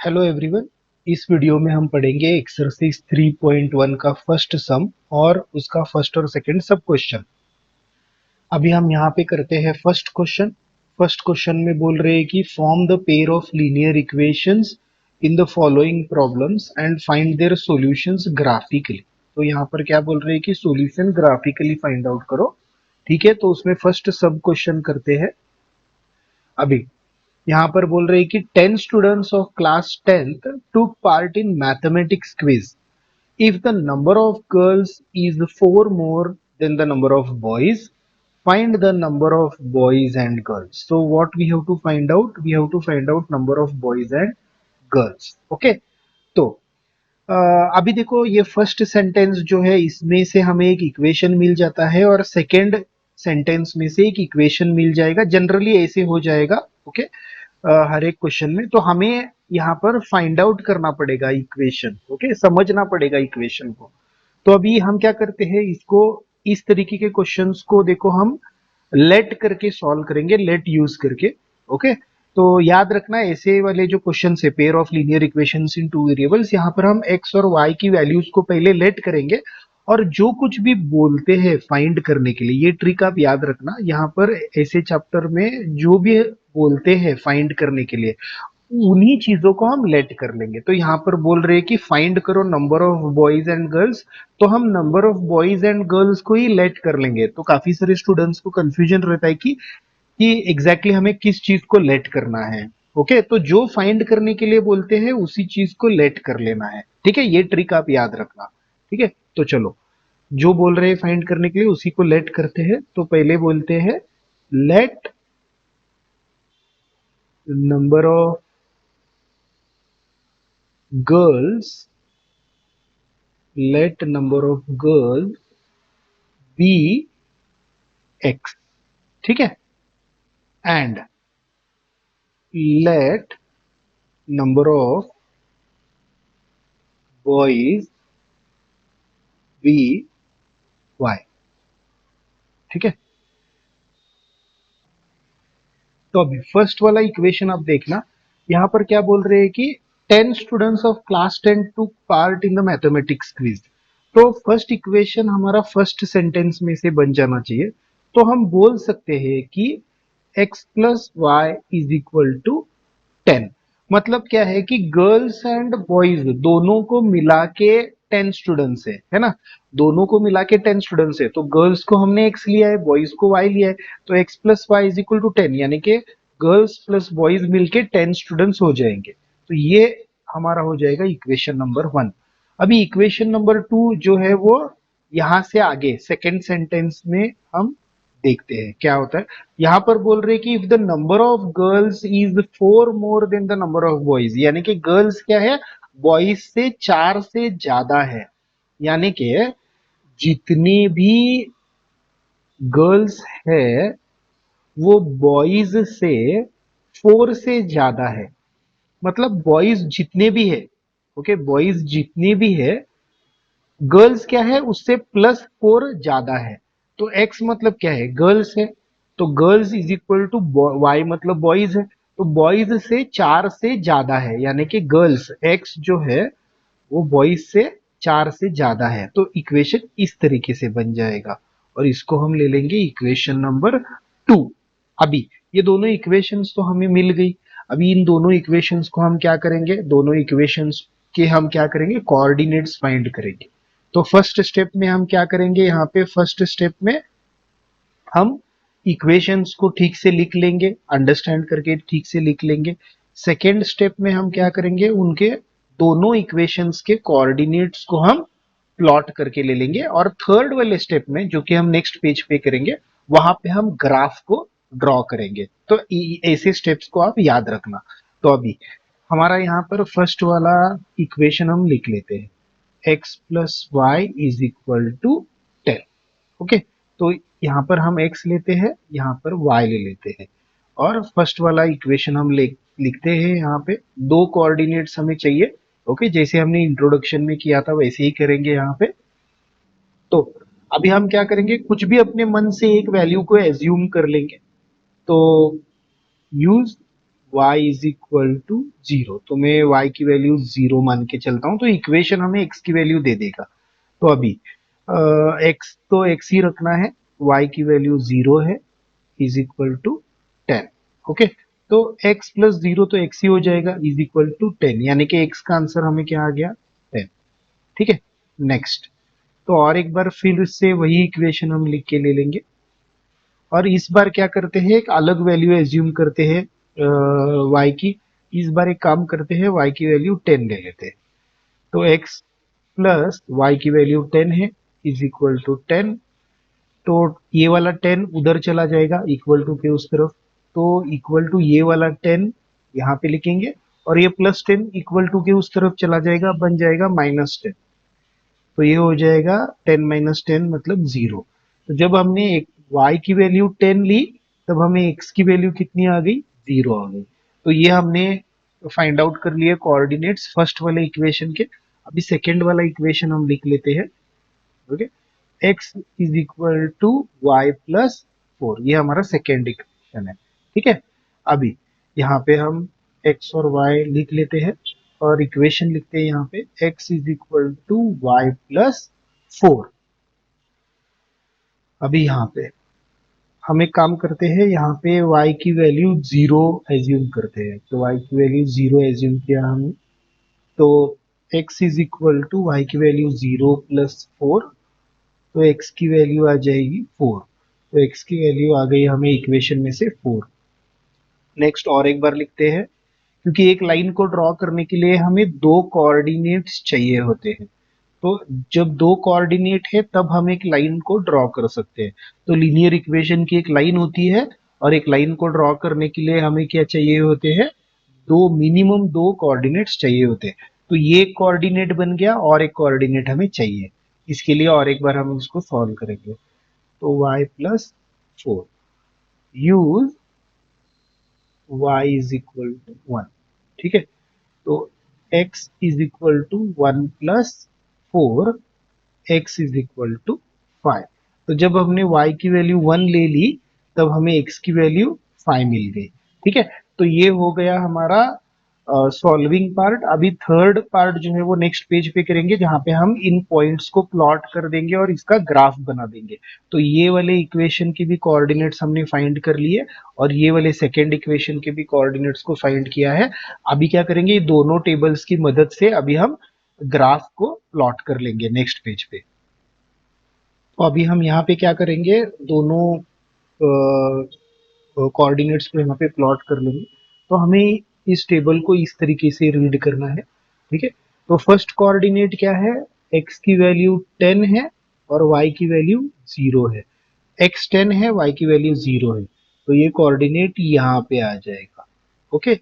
Hello everyone. इस video में हम पढ़ेंगे एक्सरसाइज 3.1 का फर्स्ट सम और उसका फर्स्ट और सेकंड सब क्वेश्चन। अभी हम यहाँ पे करते हैं फर्स्ट क्वेश्चन। फर्स्ट क्वेश्चन में बोल रहे हैं कि form the pair of linear equations in the following problems and find their solutions graphically. तो यहाँ पर क्या बोल रहे हैं कि सॉल्यूशन ग्राफिकली फाइंड आउट करो। ठीक है, तो उसमें फर्स्ट सब क्वेश्चन करते हैं। अभी यहाँ पर बोल रहे हैं कि 10 students of class 10th took part in mathematics quiz. If the number of girls is 4 more than the number of boys, find the number of boys and girls. So what we have to find out? We have to find out number of boys and girls. Okay. तो अभी देखो ये first sentence जो है इसमें से हमें एक इक्वेशन मिल जाता है और सेकंड सेंटेंस में से एक इक्वेशन मिल जाएगा। जनरली ऐसे हो जाएगा। ओके। हर एक क्वेश्चन में तो हमें यहाँ पर फाइंड आउट करना पड़ेगा इक्वेशन। ओके, समझना पड़ेगा इक्वेशन को। तो अभी हम क्या करते हैं, इसको इस तरीके के क्वेश्चंस को देखो हम लेट करके सॉल्व करेंगे, लेट यूज करके। ओके, तो याद रखना ऐसे वाले जो क्वेश्चन है pair of linear equations in two variables, यहाँ पर हम एक्स और वाई की वैल्यूज को पहले लेट करेंगे और जो कुछ भी बोलते हैं फाइंड करने के लिए, ये ट्रिक आप याद रखना। यहाँ पर ऐसे चैप्टर में जो भी बोलते हैं फाइंड करने के लिए उन्हीं चीजों को हम लेट कर लेंगे। तो यहाँ पर बोल रहे हैं कि फाइंड करो number of boys and girls, तो हम number of boys and girls को ही लेट कर लेंगे। तो काफी सारे स्टूडेंट्स को कंफ्यूजन रहता है कि एग्जैक्टली हमें किस चीज को लेट करना है। ओके, तो जो फाइंड करने के लिए बोलते हैं उसी चीज को लेट कर लेना है। ठीक है, ये ट्रिक आप याद रखना। ठीक है, तो चलो जो बोल रहे हैं फाइंड करने के लिए उसी को लेट करते हैं। तो पहले बोलते हैं let number of girls, let number of girls be x। ठीक है, and let number of boys be y। ठीक है, तो अभी फर्स्ट वाला इक्वेशन आप देखना। यहां पर क्या बोल रहे हैं कि 10 students of class 10 took part in the mathematics quiz. तो फर्स्ट इक्वेशन हमारा फर्स्ट सेंटेंस में से बन जाना चाहिए। तो हम बोल सकते हैं कि x plus y is equal to 10। मतलब क्या है कि गर्ल्स एंड बॉयज दोनों को मिला के 10 स्टूडेंट्स है ना। दोनों को मिला के 10 स्टूडेंट्स है, तो गर्ल्स को हमने x लिया है, बॉयज को y लिया है। तो x plus y is equal to 10, यानी कि गर्ल्स प्लस बॉयज मिलके 10 स्टूडेंट्स हो जाएंगे। तो ये हमारा हो जाएगा इक्वेशन नंबर 1। अभी इक्वेशन नंबर 2 जो है वो यहां से आगे सेकेंड सेंटेंस में हम देखते हैं क्या होता है। यहां पर बोल रहे हैं कि if the number of girls is 4 more than the number of boys, यानी कि गर्ल्स क्या है, बॉयज से 4 से ज्यादा है। यानी कि जितनी भी गर्ल्स है वो बॉयज से 4 से ज्यादा है। मतलब बॉयज जितने भी है, ओके, बॉयज जितने भी है, गर्ल्स क्या है उससे +4 ज्यादा है। तो x मतलब क्या है, गर्ल्स है। तो girls is equal to y मतलब बॉयज है। तो बॉयज से 4 से ज्यादा है, यानी कि गर्ल्स x जो है वो बॉयज से 4 से ज्यादा है। तो इक्वेशन इस तरीके से बन जाएगा और इसको हम ले लेंगे इक्वेशन नंबर 2। अभी ये दोनों इक्वेशंस तो हमें मिल गई। अभी इन दोनों इक्वेशंस को हम क्या करेंगे, दोनों इक्वेशंस के हम क्या करेंगे, कोऑर्डिनेट्स फाइंड करेंगे। तो फर्स्ट स्टेप में हम क्या करेंगे, यहाँ पे फर्स्ट स्टेप में हम इक्वेशंस को ठीक से लिख लेंगे, अंडरस्टैंड करके ठीक से लिख लेंगे। सेकेंड स्टेप में हम क्या करेंगे, उनके दोनों इक्वेशंस के कोऑर्डिनेट्स को हम प्लॉट करके ले लेंगे। और थर्ड वाले स्टेप में जो कि हम नेक्स्ट पेज पे करेंगे, वहां पे हम ग्राफ को ड्रॉ करेंगे। तो ऐसे स्टेप्स को आप याद रखना। तो अभी हमारा यहाँ पर फर्स्ट वाला इक्वेशन हम लिख लेते हैं, x plus y is equal to 10। Okay, तो यहाँ पर हम x लेते हैं, यहाँ पर y ले लेते हैं और फर्स्ट वाला इक्वेशन हम लिखते हैं। यहाँ पे दो कोऑर्डिनेट्स हमें चाहिए। ओके, जैसे हमने इंट्रोडक्शन में किया था वैसे ही करेंगे यहाँ पे। तो अभी हम क्या करेंगे, कुछ भी अपने मन से एक वैल्यू को एज्यूम कर लेंगे। तो use y is equal to 0, तो मैं y की वैल्यू 0 मान के चलता हूँ, तो इक्वेशन हमें x की वैल्यू दे देगा। तो अभी x तो x ही रखना है, y की वैल्यू 0 है, इज इक्वल टू 10। ओके, तो x प्लस 0 तो x ही हो जाएगा, इज इक्वल टू 10, यानी कि x का आंसर हमें क्या आ गया, 10। ठीक है, नेक्स्ट। तो और एक बार फिर से वही इक्वेशन हम लिख के ले लेंगे, और इस बार क्या करते हैं, एक अलग वैल्यू एज्यूम करते हैं y की। इस बार एक काम करते हैं, y की वैल्यू 10 ले लेते हैं। तो x प्लस y की वैल्यू 10 है, इज इक्वल टू 10। तो ये वाला 10 उधर चला जाएगा इक्वल टू के उस तरफ, तो इक्वल टू ये वाला 10 यहाँ पे लिखेंगे, और ये प्लस 10 इक्वल टू के उस तरफ चला जाएगा, बन जाएगा -10। तो ये हो जाएगा 10 - 10 मतलब 0। तो जब हमने एक y की वैल्यू 10 ली, तब हमें x की वैल्यू कितनी आ गई, 0 आ गई। तो ये हमने फाइंड आउट कर लिए कोऑर्डिनेट्स फर्स्ट वाले इक्वेशन के। अभी सेकेंड वाला इक्वेशन हम लिख लेते हैं। Okay, x is equal to y plus 4, ये हमारा सेकेंड इक्वेशन है। ठीक है, अभी यहाँ पे हम x और y लिख लेते हैं, और इक्वेशन लिखते हैं यहाँ पे x is equal to y plus 4। अभी यहाँ पे हम एक काम करते हैं, यहाँ पे y की वैल्यू 0 एज्यूम करते हैं। तो y की वैल्यू 0 एज्यूम किया हमने, तो x is equal to y की वैल्यू 0 प्लस 4, तो x की वैल्यू आ जाएगी 4। तो x की वैल्यू आ गई हमें इक्वेशन में से 4। नेक्स्ट और एक बार लिखते हैं, क्योंकि एक लाइन को ड्रॉ करने के लिए हमें दो कोऑर्डिनेट्स चाहिए होते हैं। तो जब दो कोऑर्डिनेट है तब हम एक लाइन को ड्रॉ कर सकते हैं। तो लीनियर इक्वेशन की एक लाइन होती है, और एक लाइन को ड्रॉ करने के लिए हमें क्या चाहिए होते हैं, दो मिनिमम दो कोऑर्डिनेट्स चाहिए होते हैं। तो ये एक कोऑर्डिनेट बन गया, और एक कोऑर्डिनेट हमें चाहिए। इसके लिए और एक बार हम इसको सॉल्व करेंगे। तो y plus 4, use y is equal to 1। ठीक है, तो x is equal to 1 plus 4, x is equal to 5। तो जब हमने y की वैल्यू 1 ले ली, तब हमें x की वैल्यू 5 मिल गई। ठीक है, तो ये हो गया हमारा सॉल्विंग पार्ट। अभी थर्ड पार्ट जो है वो नेक्स्ट पेज पे करेंगे, जहां पे हम इन पॉइंट्स को प्लॉट कर देंगे और इसका ग्राफ बना देंगे। तो ये वाले इक्वेशन के भी कोऑर्डिनेट्स हमने फाइंड कर लिए, और ये वाले सेकेंड इक्वेशन के भी कोऑर्डिनेट्स को फाइंड किया है। अभी क्या करेंगे, ये दोनों टेबल्स की मदद से अभी हम ग्राफ को प्लॉट कर लेंगे नेक्स्ट पेज पे। तो अभी हम यहाँ पे क्या करेंगे, दोनों कोऑर्डिनेट्स को यहाँ पे प्लॉट कर लेंगे। तो हमें इस टेबल को इस तरीके से रीड करना है। ठीक है, तो फर्स्ट कोऑर्डिनेट क्या है, x की वैल्यू 10 है और y की वैल्यू 0 है। x 10 है, y की वैल्यू 0 है, तो ये कोऑर्डिनेट यहाँ पे आ जाएगा। ओके,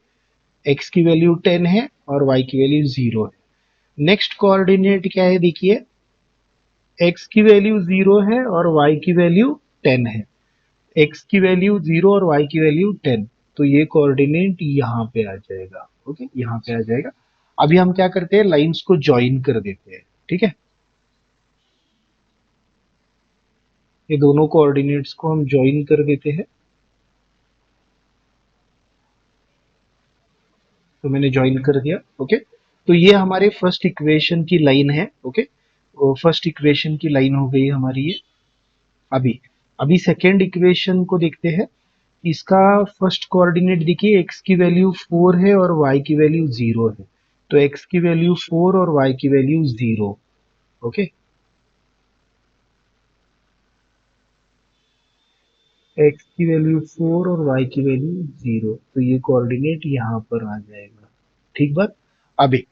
x की वैल्यू 10 है और y की वैल्यू 0 है। नेक्स्ट कोऑर्डिनेट क्या है, देखिए x की वैल्यू 0 है और y की वैल्यू 10 है। x की वैल्यू 0 और y की वैल्यू 10, तो ये कोऑर्डिनेट यहाँ पे आ जाएगा। ओके, यहाँ पे आ जाएगा। अभी हम क्या करते हैं, लाइंस को ज्वाइन कर देते हैं। ठीक है, ये दोनों कोऑर्डिनेट्स को हम ज्वाइन कर देते हैं। तो मैंने ज्वाइन कर दिया। ओके, तो ये हमारे फर्स्ट इक्वेशन की लाइन है। ओके, फर्स्ट इक्वेशन की लाइन हो गई हमारी ये। अभी अभी सेकेंड इक्वेशन को देखते हैं। इसका फर्स्ट कोऑर्डिनेट देखिए, x की वैल्यू 4 है और y की वैल्यू 0 है। तो x की वैल्यू 4 और y की वैल्यू 0। ओके, x की वैल्यू 4 और y की वैल्यू 0, तो ये कोऑर्डिनेट यहाँ पर आ जाएगा। ठीक बात। अभी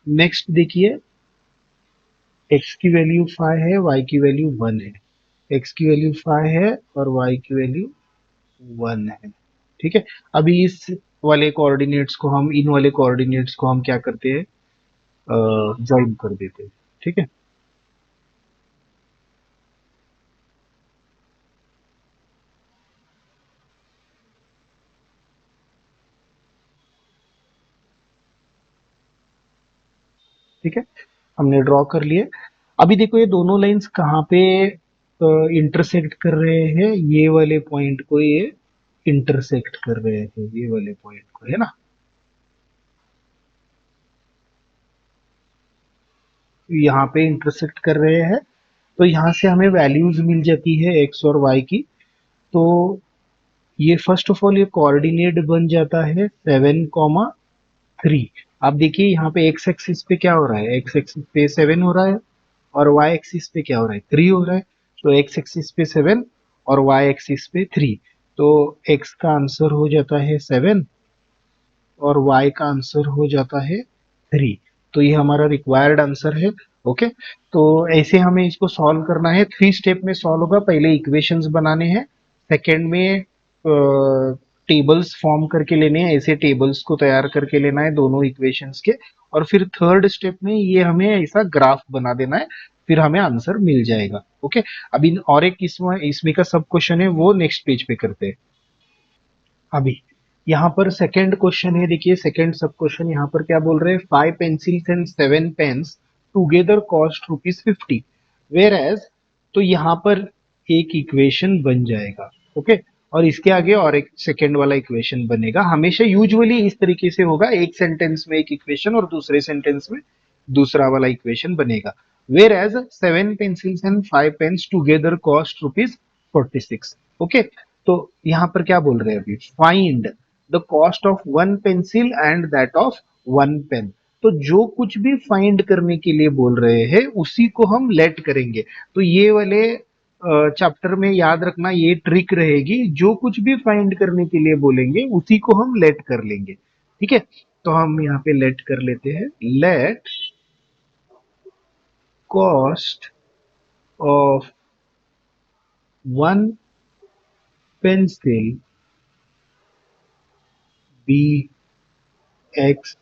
नेक्स्ट देखिए, x की वैल्यू 5 है, y की वैल्यू 1 है। x की वैल्यू 5 है और y की वैल्यू 1 है। ठीक है, अभी इस वाले कोऑर्डिनेट्स को हम, इन वाले कोऑर्डिनेट्स को हम क्या करते हैं, ज्वाइन कर देते हैं। ठीक है, ठीक है, हमने ड्रॉ कर लिए। अभी देखो ये दोनों लाइंस कहाँ पे इंटरसेक्ट कर रहे हैं, ये वाले पॉइंट को ये इंटरसेक्ट कर रहे हैं ये वाले पॉइंट को, है ना। यहाँ पे इंटरसेक्ट कर रहे हैं, तो यहाँ से हमें वैल्यूज मिल जाती है एक्स और वाई की। तो ये फर्स्ट ऑफ ऑल ये कोऑर्डिनेट बन जाता है 7,3। आप देखिए यहाँ पे एक्स एक्सिस पे क्या हो रहा है, एक्स एक्सिस पे 7 हो रहा है और वाई एक्सिस पे क्या हो रहा है, 3 हो रहा है। तो एक्स एक्सिस पे 7 और वाई एक्सिस पे 3, तो एक्स का आंसर हो जाता है 7 और y का आंसर हो जाता है 3। तो ये हमारा रिक्वायर्ड आंसर है। ओके, तो ऐसे हमें इसको सॉल्व करना है। 3 स्टेप में सॉल्व होगा। पहले इक्वेशंस बनाने हैं, सेकेंड में टेबल्स फॉर्म करके लेने हैं, ऐसे टेबल्स को तैयार करके लेना है दोनों इक्वेशंस के, और फिर थर्ड स्टेप में ये हमें ऐसा ग्राफ बना देना है, फिर हमें आंसर मिल जाएगा। ओके, अभी और एक इसमें का सब क्वेश्चन है, वो नेक्स्ट पेज पे करते हैं। अभी यहाँ पर सेकंड क्वेश्चन है, देखिए सेकंड सब क्वेश्चन यहाँ पर क्या बोल रहे हैं, 5 pencils and 7 pens together cost ₹50, whereas. तो यहाँ पर एक इक्वेशन बन जाएगा। ओके, और इसके आगे और एक सेकंड वाला इक्वेशन बनेगा। हमेशा यूजुअली इस तरीके से होगा, एक सेंटेंस में एक इक्वेशन और दूसरे सेंटेंस में दूसरा वाला इक्वेशन बनेगा। Whereas 7 pencils and 5 pens together cost ₹46। Okay, तो यहाँ पर क्या बोल रहे हैं अभी, find the cost of 1 pencil and that of 1 pen. तो जो कुछ भी फाइंड करने के लिए बोल रहे हैं उसी को हम लेट करेंगे। तो ये वाले चैप्टर में याद रखना, ये ट्रिक रहेगी, जो कुछ भी फाइंड करने के लिए बोलेंगे उसी को हम लेट कर लेंगे। ठीक है, तो हम यहाँ पे लेट कर लेते हैं, let cost of 1 pencil be x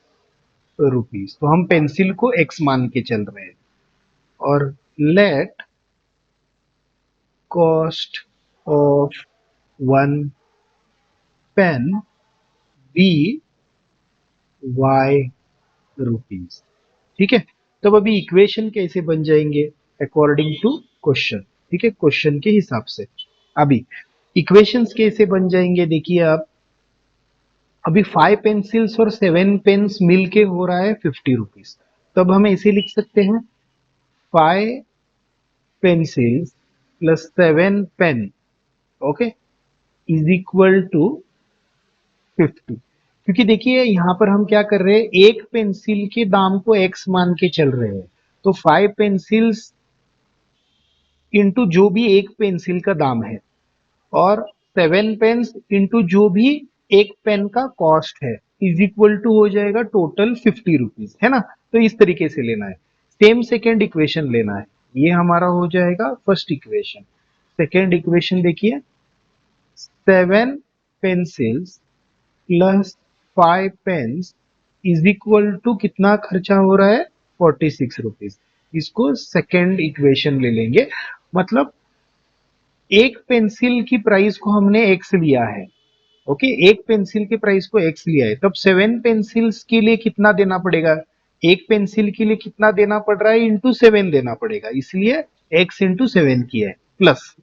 rupees. तो हम पेंसिल को एक्स मान के चल रहे हैं, और let cost of 1 pen be y rupees. ठीक है, तब अभी इक्वेशन कैसे बन जाएंगे, अकॉर्डिंग टू क्वेश्चन। ठीक है, क्वेश्चन के हिसाब से अभी इक्वेशंस कैसे बन जाएंगे, देखिए आप। अभी 5 पेंसिल्स और 7 पेन्स मिलके हो रहा है ₹50। तब हम ऐसे लिख सकते हैं, 5 pencils plus 7 pen, okay, is equal to 50। क्योंकि देखिए यहाँ पर हम क्या कर रहे हैं, एक पेंसिल के दाम को एक्स मान के चल रहे हैं। तो 5 पेंसिल्स इंटू जो भी एक पेंसिल का दाम है, और 7 पेन्स इंटू जो भी एक पेन का कॉस्ट है, इज इक्वल टू हो जाएगा टोटल ₹50, है ना। तो इस तरीके से लेना है। सेम सेकेंड इक्वेशन लेना है, ये हमारा हो जाएगा फर्स्ट इक्वेशन। सेकेंड इक्वेशन देखिए, 7 pencils plus 5 pens is equal to कितना खर्चा हो रहा है, ₹46। इसको सेकेंड इक्वेशन ले लेंगे। मतलब एक पेंसिल की प्राइस को हमने एक्स लिया है। ओके, एक पेंसिल के प्राइस को एक्स लिया है, तब 7 पेंसिल्स के लिए कितना देना पड़ेगा, एक पेंसिल के लिए कितना देना पड़ रहा है, इंटू 7 देना पड़ेगा, इसलिए एक्स इंटू 7 किया है। प्लस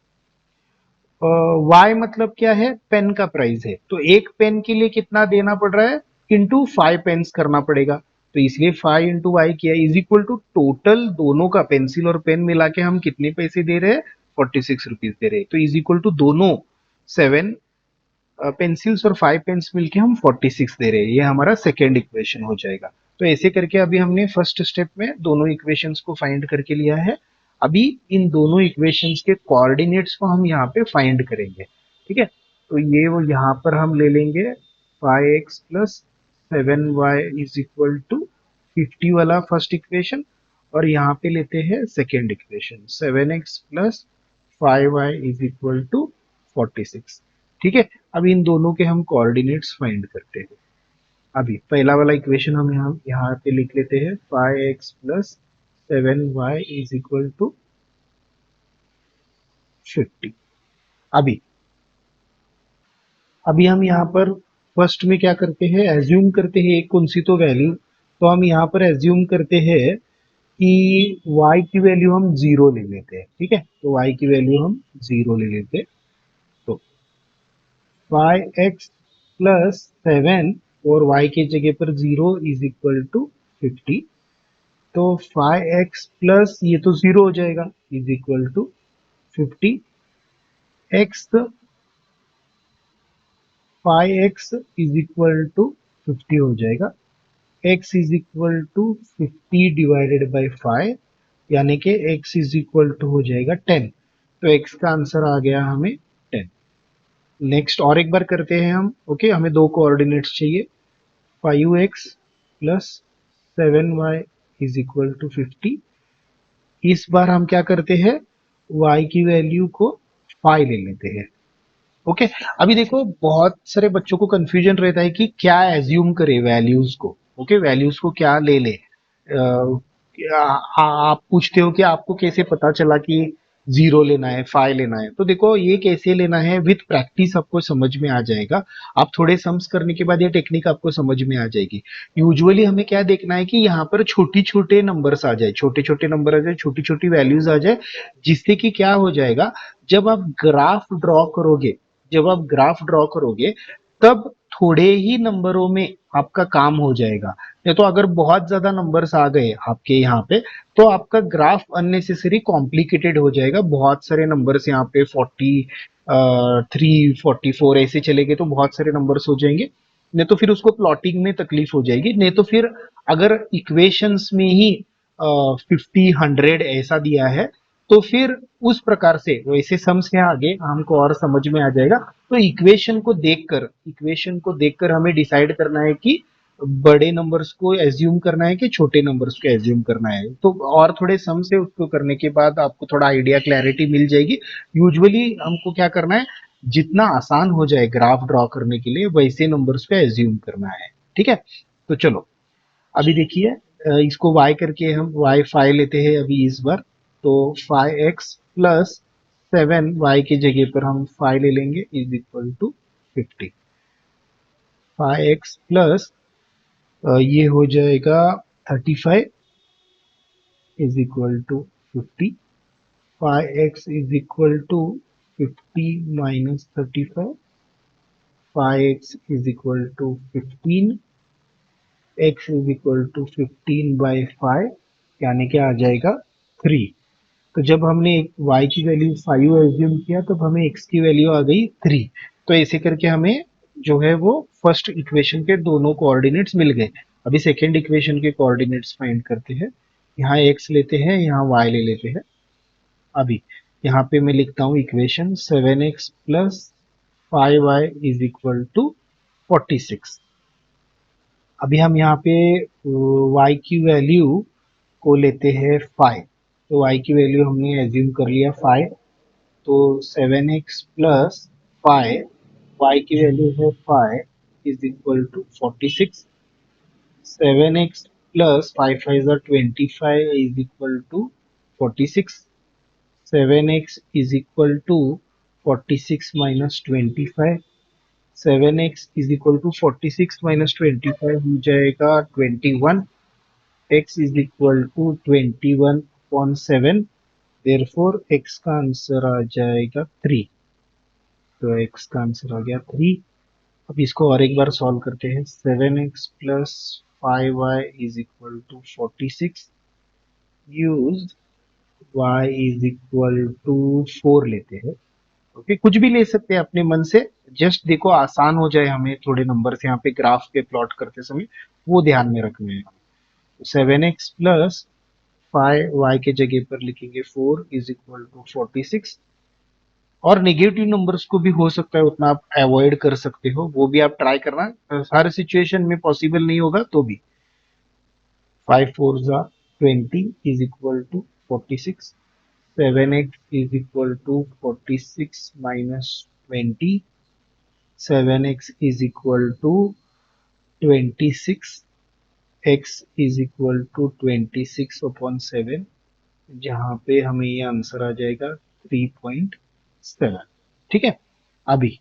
वाई मतलब क्या है, पेन का प्राइस है, तो एक पेन के लिए कितना देना पड़ रहा है, इंटू 5 पेन्स करना पड़ेगा, तो इसलिए 5 इंटू वाई किया, इज इक्वल टू टोटल दोनों का, पेंसिल और पेन मिला के हम कितने पैसे दे रहे हैं, ₹46 दे रहे हैं। तो इज इक्वल टू दोनों 7 पेंसिल्स और 5 पेन्स मिलके हम 46 दे रहे हैं। ये हमारा सेकेंड इक्वेशन हो जाएगा। तो ऐसे करके अभी हमने फर्स्ट स्टेप में दोनों इक्वेशंस को फाइंड करके लिया है। अभी इन दोनों इक्वेशंस के कोऑर्डिनेट्स को हम यहाँ पे फाइंड करेंगे। ठीक है, तो ये वो यहाँ पर हम ले लेंगे 5x plus 7y is equal to 50 वाला फर्स्ट इक्वेशन, और यहाँ पे लेते हैं second equation, 7x plus 5y is equal to 46। ठीक है, अब इन दोनों के हम कोऑर्डिनेट्स फाइंड करते हैं। अभी पहला वाला इक्वेशन हम यहाँ पे लिख लेते हैं, 5x plus 7y is equal to 50। अभी अभी हम यहाँ पर फर्स्ट में क्या करते हैं, एज्यूम करते हैं एक कौन सी तो वैल्यू। तो हम यहाँ पर एज्यूम करते हैं कि y की वैल्यू हम 0 ले लेते हैं। ठीक है, तो y की वैल्यू हम 0 ले लेते हैं। तो 5x प्लस 7 और y के जगह पर 0 इज इक्वल टू 50। तो 5x प्लस ये तो 0 हो जाएगा is equal to 50 x 5x is equal to 50 हो जाएगा। x is equal to 50 divided by 5 यानी कि x इज इक्वल टू हो जाएगा 10। तो x का आंसर आ गया हमें 10। नेक्स्ट और एक बार करते हैं हम। ओके हमें दो कोऑर्डिनेट्स चाहिए। 5x plus 7y is equal to 50। इस बार हम क्या करते हैं, y की वैल्यू को 5 ले लेते हैं। ओके अभी देखो बहुत सारे बच्चों को कंफ्यूजन रहता है कि क्या एज्यूम करे वैल्यूज को। ओके वैल्यूज को क्या ले ले। आप पूछते हो कि आपको कैसे पता चला कि 0 लेना है 5 लेना है। तो देखो ये कैसे लेना है, विथ प्रैक्टिस आपको समझ में आ जाएगा। आप थोड़े सम्स करने के बाद ये टेक्निक आपको समझ में आ जाएगी। यूजुअली हमें क्या देखना है कि यहाँ पर छोटी छोटे नंबर्स आ जाए, छोटे छोटे नंबर आ जाए, छोटी छोटी वैल्यूज आ जाए, जिससे कि क्या हो जाएगा, जब आप ग्राफ ड्रॉ करोगे, जब आप ग्राफ ड्रॉ करोगे तब थोड़े ही नंबरों में आपका काम हो जाएगा। नहीं तो अगर बहुत ज्यादा नंबर्स आ गए आपके यहाँ पे तो आपका ग्राफ अननेसेसरी कॉम्प्लिकेटेड हो जाएगा। बहुत सारे नंबर्स यहाँ पे 43 44 ऐसे चले गए तो बहुत सारे नंबर्स हो जाएंगे। नहीं तो फिर उसको प्लॉटिंग में तकलीफ हो जाएगी। नहीं तो फिर अगर इक्वेशंस में ही 50 100 ऐसा दिया है तो फिर उस प्रकार से वैसे सम्स के आगे हमको और समझ में आ जाएगा। तो इक्वेशन को देखकर हमें डिसाइड करना है कि बड़े नंबर्स को एज्यूम करना है कि छोटे नंबर्स को एज्यूम करना है। तो और थोड़े सम से उसको करने के बाद आपको थोड़ा आइडिया क्लैरिटी मिल जाएगी। यूजुअली हमको क्या करना है, जितना आसान हो जाए ग्राफ ड्रॉ करने के लिए वैसे नंबर्स को एज्यूम करना है। ठीक है तो चलो अभी देखिए इसको y करके हम y 5 लेते हैं अभी इस बार। तो 5x प्लस 7 y के जगह पर हम 5 ले लेंगे is equal to 50। 5x plus ये हो जाएगा 35 is equal to 50। 5x is equal to 50 minus 35। 5x is equal to 15। x is equal to 15 by 5 यानी कि आ जाएगा 3। तो जब हमने y की वैल्यू 5 एज्यूम किया तब हमें x की वैल्यू आ गई 3। तो ऐसे करके हमें जो है वो फर्स्ट इक्वेशन के दोनों कोऑर्डिनेट्स मिल गए। अभी सेकेंड इक्वेशन के कोऑर्डिनेट्स फाइंड करते हैं। यहाँ x लेते हैं, यहाँ y ले लेते हैं। अभी यहाँ पे मैं लिखता हूँ equation 7x plus 5y is equal to 46। अभी हम यहाँ पे y की वैल्यू को लेते हैं 5। तो y की वैल्यू हमने एज्यूम कर लिया 5। तो 7x प्लस 5 y की वैल्यू है 5 is equal to 46। 7x plus 5 5 are 25 is equal to 46। 7x is equal to 46 minus 25। 7x is equal to 46 minus 25 हो जाएगा 21। x is equal to 21/7। therefore x का answer आ जाएगा 3। तो x का answer आ गया 3। अब इसको और एक बार सॉल्व करते हैं। 7x plus 5y is equal to 46। Use y is equal to 4 लेते हैं। ओके कुछ भी ले सकते हैं अपने मन से, जस्ट देखो आसान हो जाए हमें थोड़े नंबर से यहाँ पे ग्राफ पे प्लॉट करते समय वो ध्यान में रखना है। 7x प्लस 5y के जगह पर लिखेंगे 4 इज इक्वल टू 46। और नेगेटिव नंबर्स को भी हो सकता है उतना आप अवॉइड कर सकते हो, वो भी आप ट्राई करना। हर सिचुएशन में पॉसिबल नहीं होगा तो भी। 5 4 जा 20 is equal to 46। 7x is equal to 46 minus 20। 7x is equal to 26। x is equal to 26/7 जहां पे हमें ये आंसर आ जाएगा 3.7। ठीक है अभी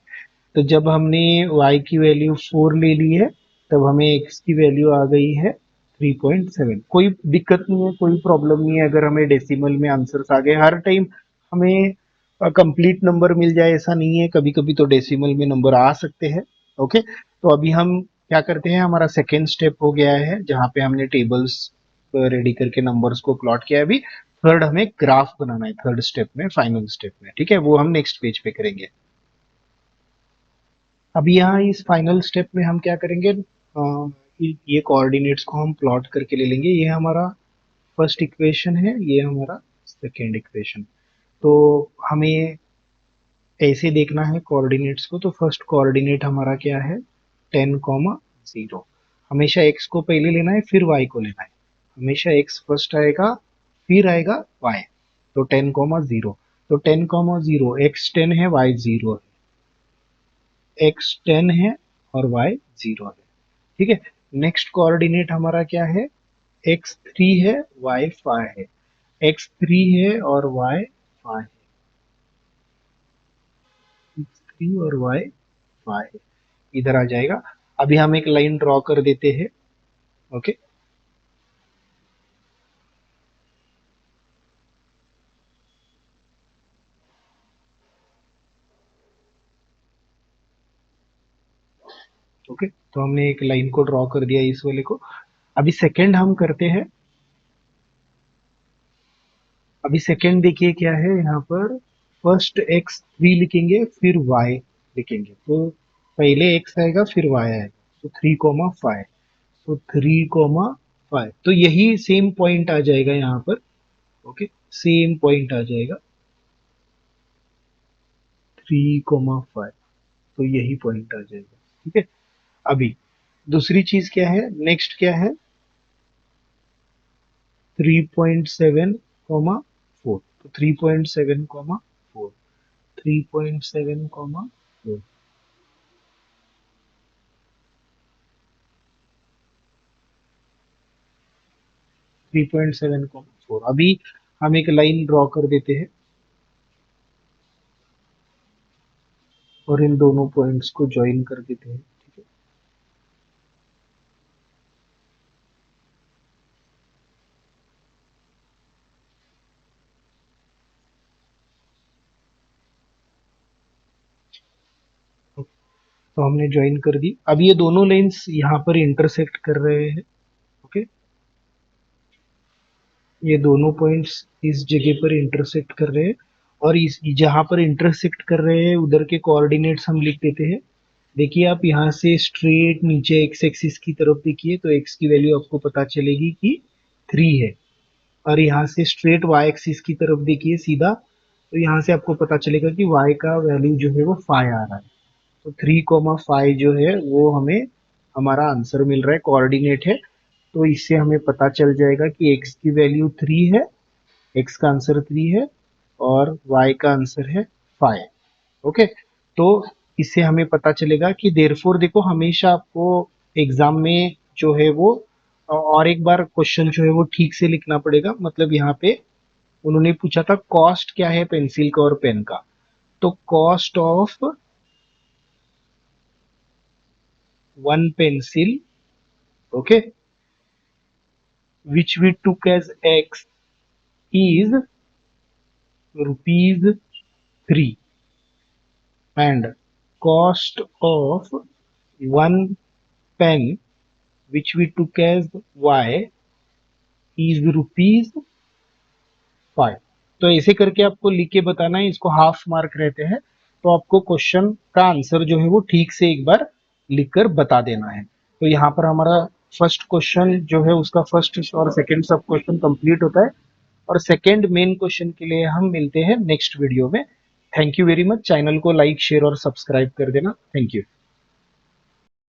तो जब हमने y की वैल्यू 4 ले ली है तब हमें x की वैल्यू आ गई है 3.7। कोई दिक्कत नहीं है, कोई प्रॉब्लम नहीं है अगर हमें डेसिमल में आंसर्स आ गए। हर टाइम हमें कंप्लीट नंबर मिल जाए ऐसा नहीं है, कभी कभी तो डेसिमल में नंबर आ सकते हैं। ओके, तो अभी हम क्या करते हैं, हमारा सेकेंड स्टेप हो गया है जहाँ पे हमने टेबल्स रेडी करके नंबर्स को प्लॉट किया है। अभी थर्ड हमें ग्राफ बनाना है, थर्ड स्टेप में, फाइनल स्टेप में, ठीक है, वो हम नेक्स्ट पेज पे करेंगे। अभी यहाँ इस फाइनल स्टेप में हम क्या करेंगे, ये कोऑर्डिनेट्स को हम प्लॉट करके ले लेंगे। ये हमारा फर्स्ट इक्वेशन है, ये हमारा सेकेंड इक्वेशन। तो हमें ऐसे देखना है कोऑर्डिनेट्स को। तो फर्स्ट कोऑर्डिनेट हमारा क्या है, 10,0। हमेशा x को पहले लेना है, फिर y को लेना है। हमेशा x फर्स्ट आएगा, फिर आएगा y। तो 10,0। तो 10,0, x 10 है, y 0 है, x 10 है और y 0 है, ठीक है। नेक्स्ट कोऑर्डिनेट हमारा क्या है, x 3 है, y 5 है, x 3 है और y 5 है, x 3 और y 5 है, इधर आ जाएगा। अभी हम एक लाइन ड्रॉ कर देते हैं। ओके, ओके, तो हमने एक लाइन को ड्रॉ कर दिया इस वाले को। अभी सेकंड हम करते हैं। अभी सेकंड देखिए क्या है यहाँ पर, फर्स्ट x3 लिखेंगे, फिर y लिखेंगे। तो पहले x आएगा, फिर y आएगा। तो 3,5, तो 3,5, तो यही सेम पॉइंट आ जाएगा यहाँ पर। ओके, सेम पॉइंट आ जाएगा 3,5, तो यही पॉइंट आ जाएगा, ठीक है। अभी दूसरी चीज क्या है, नेक्स्ट क्या है, 3.7, 4। तो 3.7, 4, 3.7, 4, 3.7, 4। अभी हम एक लाइन ड्रॉ कर देते हैं और इन दोनों पॉइंट्स को ज्वाइन कर देते हैं, ठीक है। तो हमने ज्वाइन कर दी। अब ये दोनों लाइंस यहाँ पर इंटरसेक्ट कर रहे हैं। ओके, ये दोनों पॉइंट्स इस जगह पर इंटरसेक्ट कर रहे हैं, और इस जहां पर इंटरसेक्ट कर रहे हैं उधर के कोऑर्डिनेट्स हम लिख देते हैं। देखिए आप यहाँ से स्ट्रेट नीचे एक्स एक्सिस की तरफ देखिए, तो एक्स की वैल्यू आपको पता चलेगी कि 3 है। और यहाँ से स्ट्रेट वाई एक्सिस की तरफ देखिए सीधा, तो यहाँ से आपको पता चलेगा कि वाई का वैल्यू जो है वो 5 आ रहा है। तो 3,5 जो है वो हमें हमारा आंसर मिल रहा है, कोऑर्डिनेट है। तो इससे हमें पता चल जाएगा कि x की वैल्यू 3 है, x का आंसर 3 है, और y का आंसर है 5। ओके, तो इससे हमें पता चलेगा कि देयरफॉर देखो, हमेशा आपको एग्जाम में जो है वो और एक बार क्वेश्चन जो है वो ठीक से लिखना पड़ेगा। मतलब यहाँ पे उन्होंने पूछा था कॉस्ट क्या है पेंसिल का और पेन का, तो cost of one pencil, okay, which we took as x is rupees 3, and cost of one pen which we took as y is rupees 5। तो ऐसे करके आपको लिख के बताना है, इसको हाफ मार्क रहते हैं। तो आपको क्वेश्चन का आंसर जो है वो ठीक से एक बार लिखकर बता देना है। तो यहाँ पर हमारा फर्स्ट क्वेश्चन जो है उसका फर्स्ट और सेकंड सब क्वेश्चन कंप्लीट होता है, और सेकंड मेन क्वेश्चन के लिए हम मिलते हैं नेक्स्ट वीडियो में। Thank you very much. Channel को लाइक शेयर और सब्सक्राइब कर देना। Thank you.